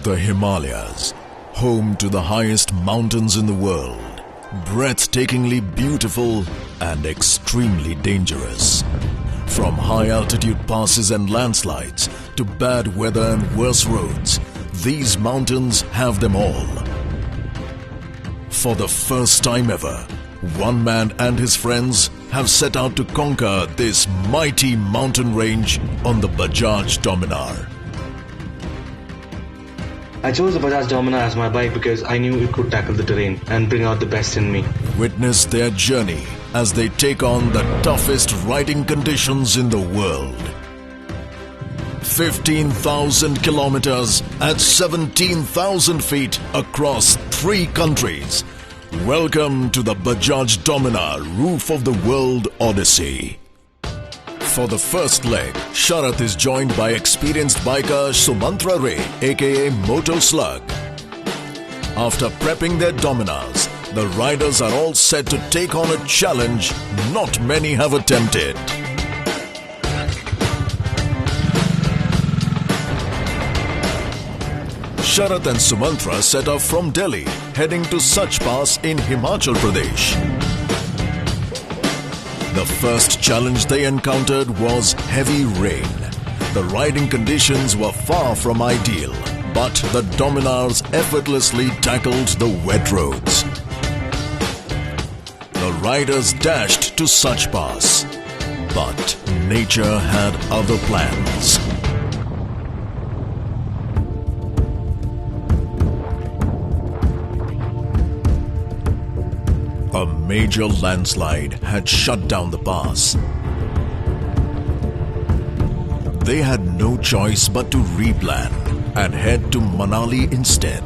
The Himalayas, home to the highest mountains in the world, breathtakingly beautiful and extremely dangerous. From high altitude passes and landslides to bad weather and worse roads, these mountains have them all. For the first time ever, one man and his friends have set out to conquer this mighty mountain range on the Bajaj Dominar. I chose the Bajaj Dominar as my bike because I knew it could tackle the terrain and bring out the best in me. Witness their journey as they take on the toughest riding conditions in the world. 15,000 kilometers at 17,000 feet across 3 countries. Welcome to the Bajaj Dominar Roof of the World Odyssey. For the first leg, Sharath is joined by experienced biker Sumantra Ray, aka Moto Slug. After prepping their Dominars, the riders are all set to take on a challenge not many have attempted. Sharath and Sumantra set off from Delhi, heading to Sach Pass in Himachal Pradesh. The first challenge they encountered was heavy rain. The riding conditions were far from ideal, but the Dominars effortlessly tackled the wet roads. The riders dashed to Sach Pass, but nature had other plans. A major landslide had shut down the pass. They had no choice but to replan and head to Manali instead.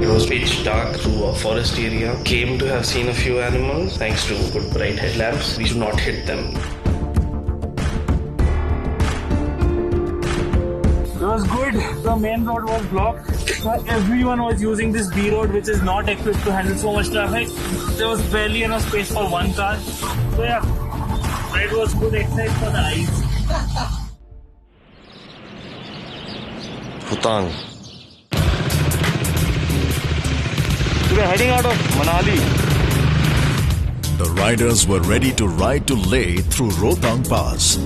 It was pitch dark through a forest area. Came to have seen a few animals. Thanks to good bright headlamps, we should not hit them. It was good. The main road was blocked. So everyone was using this B road, which is not equipped to handle so much traffic. There was barely enough space for one car. So yeah, it was good exercise for the eyes. Bhutan. We are heading out of Manali. The riders were ready to ride to Leh through Rohtang Pass.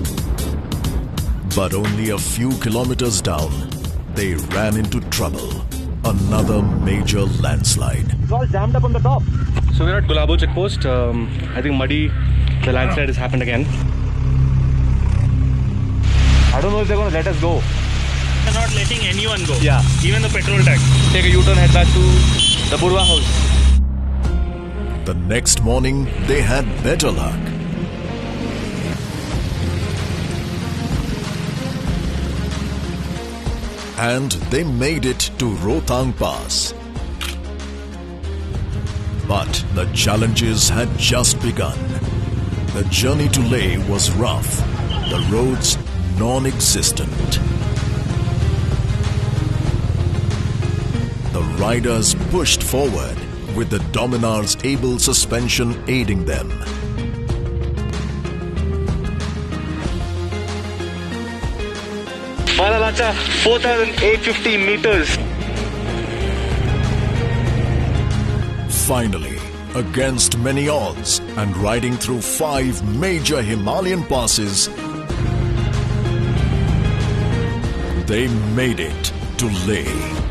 But only a few kilometers down, they ran into trouble. Another major landslide. It's all jammed up on the top. So we're at Gulabo checkpost. I think muddy. The landslide has happened again. I don't know if they're going to let us go. They're not letting anyone go. Yeah. Even the petrol tank. Take a U-turn, head back to the Purva house. The next morning, they had better luck. And they made it to Rohtang Pass. But the challenges had just begun. The journey to Leh was rough, the roads non-existent. The riders pushed forward with the Dominar's able suspension aiding them. Final answer, 4,850 meters. Finally, against many odds and riding through 5 major Himalayan passes, they made it to Leh.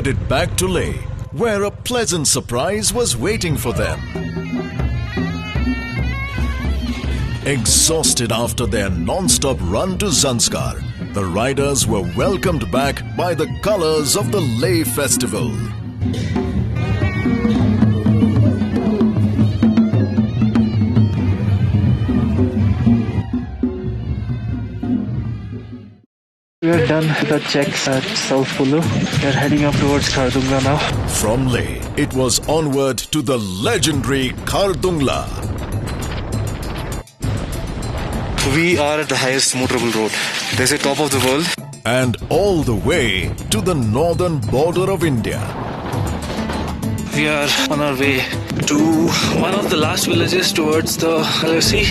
headed back to Leh, where a pleasant surprise was waiting for them. Exhausted after their non-stop run to Zanskar, the riders were welcomed back by the colors of the Leh festival. We are done the checks at South Kulu. We are heading up towards Khardungla now. From Leh, it was onward to the legendary Khardungla. We are at the highest motorable road. They say top of the world. And all the way to the northern border of India. We are on our way to one of the last villages towards the sea.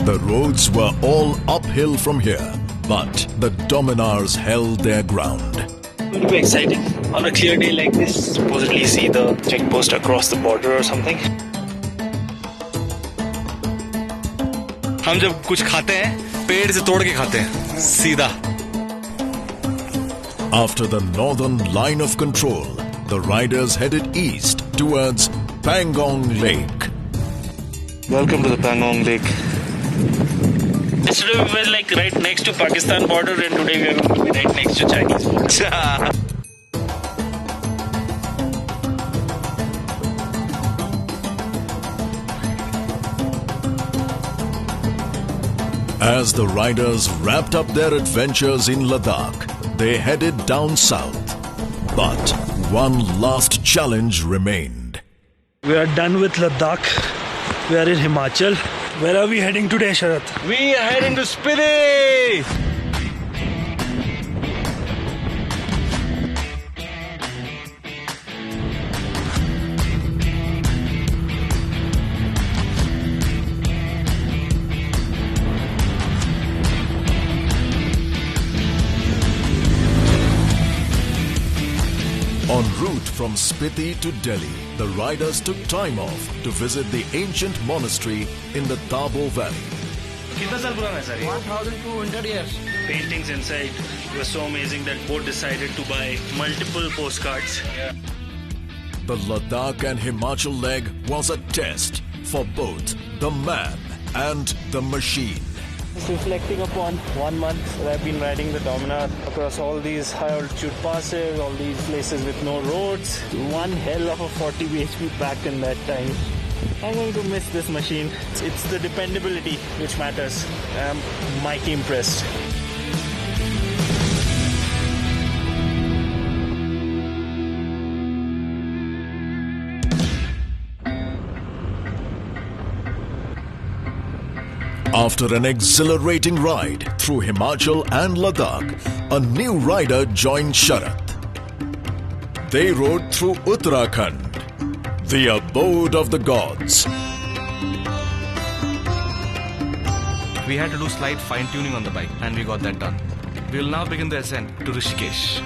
The roads were all uphill from here, but the Dominars held their ground. It will be exciting on a clear day like this. Supposedly see the checkpost across the border or something. हम जब कुछ खाते हैं पेड़ से तोड़ के खाते हैं सीधा. After the northern line of control, the riders headed east towards Pangong Lake. Welcome to the Pangong Lake. Yesterday we were like right next to Pakistan border, and today we are going to be right next to Chinese border. As the riders wrapped up their adventures in Ladakh, they headed down south. But one last challenge remained. We are done with Ladakh. We are in Himachal. Where are we heading today, Sharath? We are heading to Spiti. En route from Spiti to Delhi, the riders took time off to visit the ancient monastery in the Tabo Valley. कितना साल पुराना है sir? 1200 years. Paintings inside were so amazing that both decided to buy multiple postcards. The Ladakh and Himachal leg was a test for both the man and the machine. Reflecting upon 1 month that I've been riding the Dominer across all these high altitude passes, all these places with no roads. One hell of a 40 bhp pack in that time. I'm going to miss this machine. It's the dependability which matters. I'm mighty impressed. After an exhilarating ride through Himachal and Ladakh, a new rider joined Sharath. They rode through Uttarakhand, the abode of the gods. We had to do slight fine-tuning on the bike and we got that done. We will now begin the ascent to Rishikesh.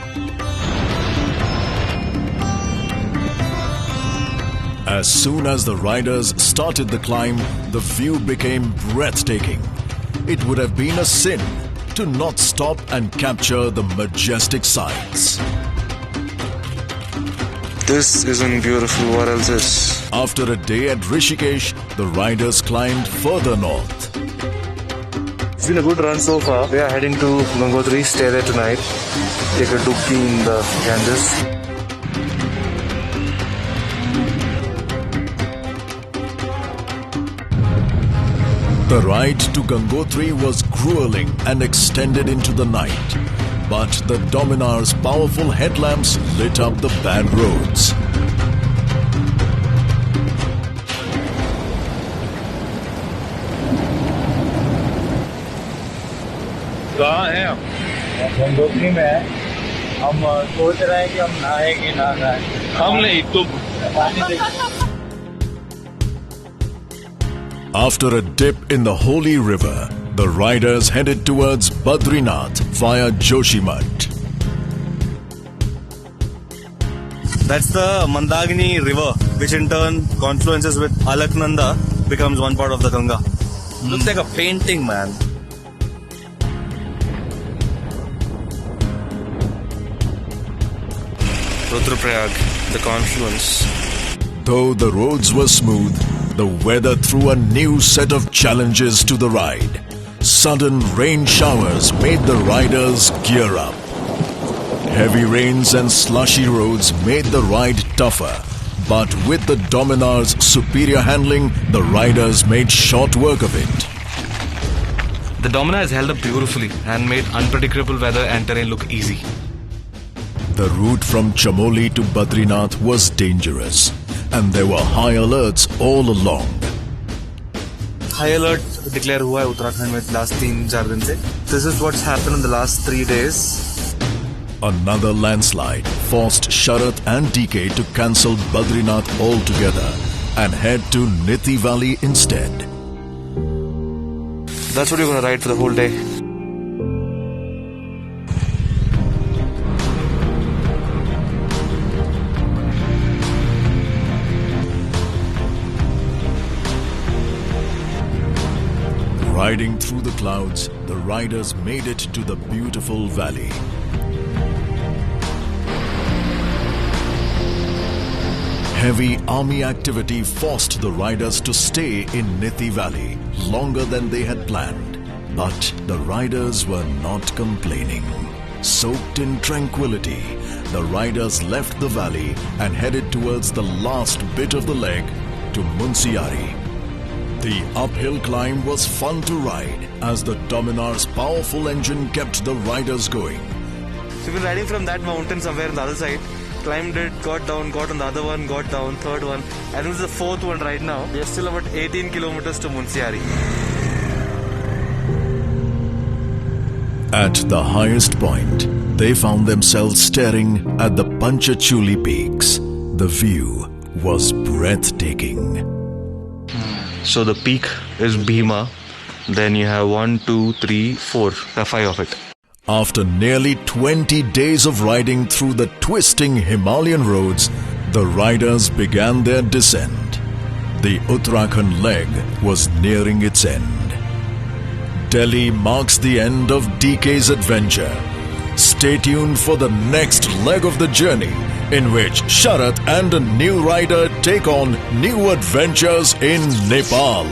As soon as the riders started the climb, the view became breathtaking. It would have been a sin to not stop and capture the majestic sights. This isn't beautiful. What else is? After a day at Rishikesh, the riders climbed further north. It's been a good run so far. We are heading to Gangotri, stay there tonight, take a dubki in the Ganges. The ride to Gangotri was grueling and extended into the night. But the Dominar's powerful headlamps lit up the bad roads. कहाँ है हम? गंगोत्री में है. हम सोच रहे हैं कि हम नहाए कि ना नहाए. हम नहीं तुम. After a dip in the holy river, the riders headed towards Badrinath via Joshimath. That's the Mandagini river, which in turn confluences with Alaknanda, becomes one part of the Ganga. Looks like a painting, man. Rudraprayag, the confluence. Though the roads were smooth, the weather threw a new set of challenges to the ride. Sudden rain showers made the riders gear up. Heavy rains and slushy roads made the ride tougher. But with the Dominar's superior handling, the riders made short work of it. The Dominer has held up beautifully and made unpredictable weather and terrain look easy. The route from Chamoli to Badrinath was dangerous, and there were high alerts all along. High alert declare हुआ है उत्तराखंड में last 3-4 दिन से. This is what's happened in the last 3 days. Another landslide forced Sharat and DK to cancel Badrinath altogether and head to Nithi Valley instead. That's what you're gonna ride for the whole day. Riding through the clouds, the riders made it to the beautiful valley. Heavy army activity forced the riders to stay in Nithi Valley longer than they had planned. But the riders were not complaining. Soaked in tranquility, the riders left the valley and headed towards the last bit of the leg to Munsiari. The uphill climb was fun to ride as the Dominar's powerful engine kept the riders going. So we've been riding from that mountain somewhere on the other side. Climbed it, got down, got on the other one, got down, third one. And this is the fourth one right now. We are still about 18 kilometers to Munsiari. At the highest point, they found themselves staring at the Panchachuli peaks. The view was breathtaking. So the peak is Bhima. Then you have 1, 2, 3, 4. There are 5 of it. After nearly 20 days of riding through the twisting Himalayan roads, the riders began their descent. The Uttarakhand leg was nearing its end. Delhi marks the end of DK's adventure. Stay tuned for the next leg of the journey, in which Sharat and a new rider take on new adventures in Nepal.